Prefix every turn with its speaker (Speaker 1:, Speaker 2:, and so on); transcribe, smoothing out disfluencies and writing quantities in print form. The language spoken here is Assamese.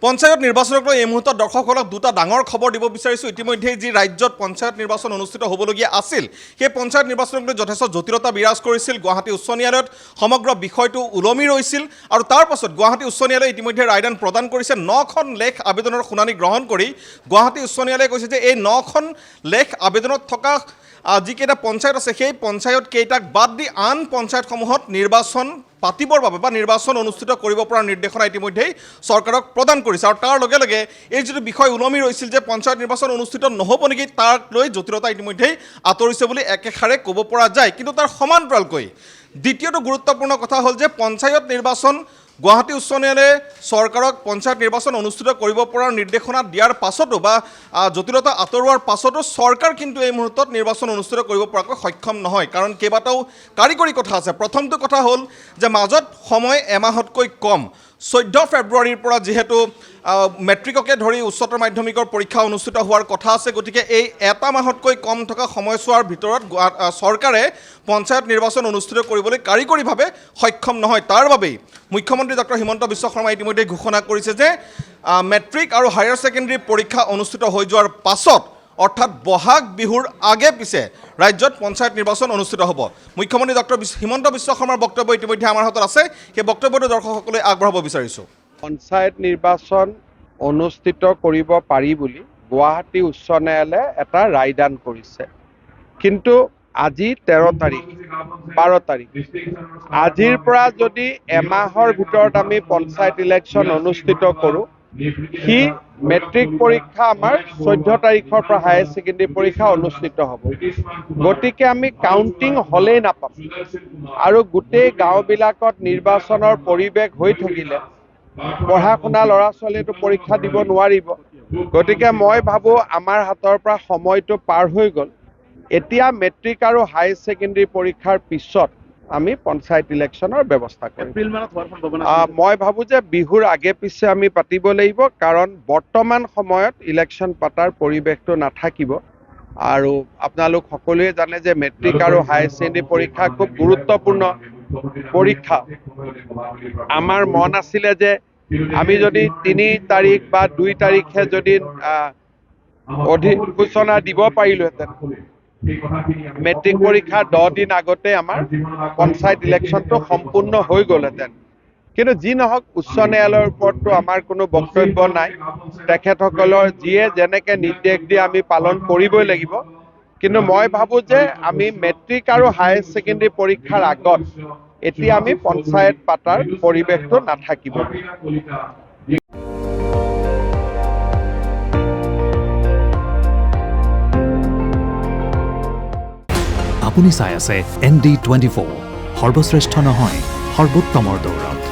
Speaker 1: পঞ্চায়ত নিৰ্বাচনক লৈ এই মুহূৰ্তত দৰ্শকসকলক দুটা ডাঙৰ খবৰ দিব বিচাৰিছোঁ। ইতিমধ্যে যি ৰাজ্যত পঞ্চায়ত নিৰ্বাচন অনুষ্ঠিত হ'বলগীয়া আছিল, সেই পঞ্চায়ত নিৰ্বাচনক লৈ যথেষ্ট জটিলতা বিৰাজ কৰিছিল। গুৱাহাটী উচ্চ ন্যায়ালয়ত সমগ্ৰ বিষয়টো ওলমি ৰৈছিল আৰু তাৰ পাছত গুৱাহাটী উচ্চ ন্যায়ালয়ে ইতিমধ্যে ৰায়দান প্ৰদান কৰিছে। 9খন লেখ আবেদনৰ শুনানি গ্ৰহণ কৰি গুৱাহাটী উচ্চ ন্যায়ালয়ে কৈছে যে এই 9খন লেখ আবেদনত থকা যিকেইটা পঞ্চায়ত আছে, সেই পঞ্চায়ত কেইটাক বাদ দি আন পঞ্চায়তসমূহত নিৰ্বাচন পাতিবৰ বাবে বা নিৰ্বাচন অনুষ্ঠিত কৰিব পৰা নিৰ্দেশনা ইতিমধ্যেই চৰকাৰক প্ৰদান কৰিছে। আৰু তাৰ লগে লগে এই যিটো বিষয় ওলমি ৰৈছিল যে পঞ্চায়ত নিৰ্বাচন অনুষ্ঠিত নহ'ব নেকি, তাক লৈ জটিলতা ইতিমধ্যেই আঁতৰিছে বুলি একেষাৰে ক'ব পৰা যায়। কিন্তু তাৰ সমান্তৰালকৈ দ্বিতীয়টো গুৰুত্বপূৰ্ণ কথা হ'ল যে পঞ্চায়ত নিৰ্বাচন গুৱাহাটী উচ্চ ন্যায়ালয়ে চৰকাৰক পঞ্চায়ত নিৰ্বাচন অনুষ্ঠিত কৰিব পৰাৰ নিৰ্দেশনা দিয়াৰ পাছতো বা জটিলতা আঁতৰোৱাৰ পাছতো চৰকাৰ কিন্তু এই মুহূৰ্তত নিৰ্বাচন অনুষ্ঠিত কৰিব পৰাকৈ সক্ষম নহয়, কাৰণ কেইবাটাও কাৰিকৰী কথা আছে। প্ৰথমটো কথা হ'ল যে মাজত সময় এমাহতকৈ কম। 14 ফেব্ৰুৱাৰীৰ পৰা যিহেতু মেট্ৰিককে ধৰি উচ্চতৰ মাধ্যমিকৰ পৰীক্ষা অনুষ্ঠিত হোৱাৰ কথা আছে, গতিকে এই এটা মাহতকৈ কম থকা সময়ছোৱাৰ ভিতৰত চৰকাৰে পঞ্চায়ত নিৰ্বাচন অনুষ্ঠিত কৰিবলৈ কাৰিকৰীভাৱে সক্ষম নহয়। তাৰ বাবেই মুখ্যমন্ত্ৰী ডক্টৰ হিমন্ত বিশ্ব শৰ্মাই ইতিমধ্যে ঘোষণা কৰিছে যে মেট্ৰিক আৰু হায়াৰ ছেকেণ্ডেৰী পৰীক্ষা অনুষ্ঠিত হৈ যোৱাৰ পাছত, অৰ্থাৎ বহাগ বিহুৰ আগে পিছে ৰাজ্যত পঞ্চায়ত নিৰ্বাচন অনুষ্ঠিত হ'ব। মুখ্যমন্ত্ৰী ডক্টৰ হিমন্ত বিশ্ব শৰ্মাৰ বক্তব্য ইতিমধ্যে আমাৰ হাতত আছে, সেই বক্তব্যটো দৰ্শকসকলে আগবঢ়াব বিচাৰিছোঁ।
Speaker 2: পঞ্চায়ত নিৰ্বাচন অনুষ্ঠিত কৰিব পাৰি বুলি গুৱাহাটী উচ্চ ন্যায়ালয়ে এটা ৰায়দান কৰিছে। কিন্তু আজি 13 তাৰিখ 12 তাৰিখ, আজিৰ পৰা যদি এমাহৰ ভিতৰত আমি পঞ্চায়ত ইলেকশ্যন অনুষ্ঠিত কৰোঁ, সি মেট্ৰিক পৰীক্ষা আমাৰ 14 তাৰিখৰ পৰা হায়াৰ ছেকেণ্ডেৰী পৰীক্ষা অনুষ্ঠিত হ'ব। গতিকে আমি কাউণ্টিং হ'লেই নাপাম আৰু গোটেই গাঁওবিলাকত নিৰ্বাচনৰ পৰিৱেশ হৈ থাকিলে পঢ়া শুনা ল'ৰা ছোৱালীয়েতো পৰীক্ষা দিব নোৱাৰিব। গতিকে মই ভাবোঁ আমাৰ হাতৰ পৰা সময়টো পাৰ হৈ গ'ল। এতিয়া মেট্ৰিক আৰু হায়াৰ ছেকেণ্ডেৰী পৰীক্ষাৰ পিছত আমি পঞ্চায়ত ইলেকশ্যনৰ ব্যৱস্থা কৰিম। মই ভাবোঁ যে বিহুৰ আগে পিছে আমি পাতিব লাগিব, কাৰণ বৰ্তমান সময়ত ইলেকশ্যন পতাৰ পৰিৱেশটো নাথাকিব। আৰু আপোনালোক সকলোৱে জানে যে মেট্ৰিক আৰু হায়াৰ ছেকেণ্ডেৰী পৰীক্ষা খুব গুৰুত্বপূৰ্ণ পৰীক্ষা। আমাৰ মন আছিলে যে আমি যদি 3 তাৰিখ বা 2 তাৰিখে যদি অধিসূচনা দিব পাৰিলোহেঁতেন, মেট্ৰিক পৰীক্ষা 10 দিন আগতে আমাৰ পঞ্চায়ত ইলেকশ্যনটো সম্পূৰ্ণ হৈ গ'লহেঁতেন। কিন্তু যি নহওক, উচ্চ ন্যায়ালয়ৰ ওপৰততো আমাৰ কোনো বক্তব্য নাই। তেখেতসকলৰ যিয়ে যেনেকৈ নিৰ্দেশ দিয়ে আমি পালন কৰিবই লাগিব। কিন্তু মই ভাবোঁ যে আমি মেট্ৰিক আৰু হায়াৰ ছেকেণ্ডেৰী পৰীক্ষাৰ আগত এতিয়া আমি পঞ্চায়ত পাতাৰ পৰিৱেশটো নাথাকিব।
Speaker 3: আপুনি চাই আছে ND24, সৰ্বশ্ৰেষ্ঠ নহয় সৰ্বোত্তমৰ দৌৰত।